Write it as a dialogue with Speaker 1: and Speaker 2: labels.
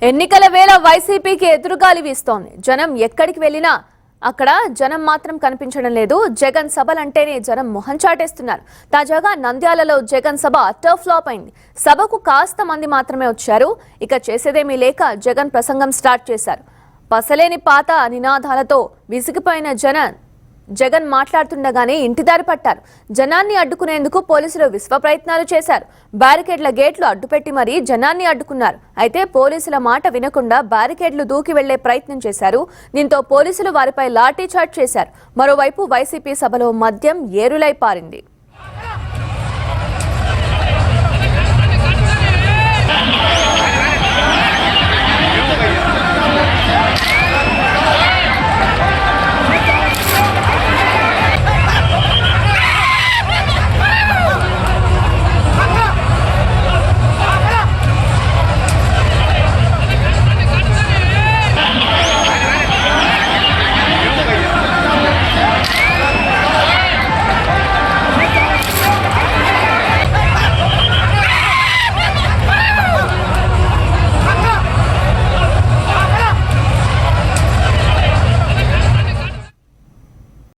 Speaker 1: ఎన్నికల వేళ వైసీపీకి ఎదురుగాలి వీస్తోంది. జనం ఎక్కడికి వెళ్ళినా అక్కడ జనం మాత్రం కనిపించడం లేదు. జగన్ సభలంటేనే జనం మొహం చాటేస్తున్నారు. తాజాగా నంద్యాలలో జగన్ సభ అట్టర్ ఫ్లాప్ అయింది. సభకు కాస్త మంది మాత్రమే వచ్చారు. ఇక చేసేదేమీ లేక జగన్ ప్రసంగం స్టార్ట్ చేశారు. పసలేని పాత నినాదాలతో విసిగిపోయిన జగన్ మాట్లాడుతుండగానే ఇంటిదారి పట్టారు. జనాన్ని అడ్డుకునేందుకు పోలీసులు విశ్వ ప్రయత్నాలు చేశారు. బ్యారికేడ్ల గేట్లు అడ్డుపెట్టి మరీ జనాన్ని అడ్డుకున్నారు. అయితే పోలీసుల మాట వినకుండా బ్యారికేడ్లు దూకి వెళ్లే ప్రయత్నం చేశారు. దీంతో పోలీసులు వారిపై లాఠీ చార్జ్ చేశారు. మరోవైపు వైసీపీ సభలో మద్యం ఏరులై పారింది.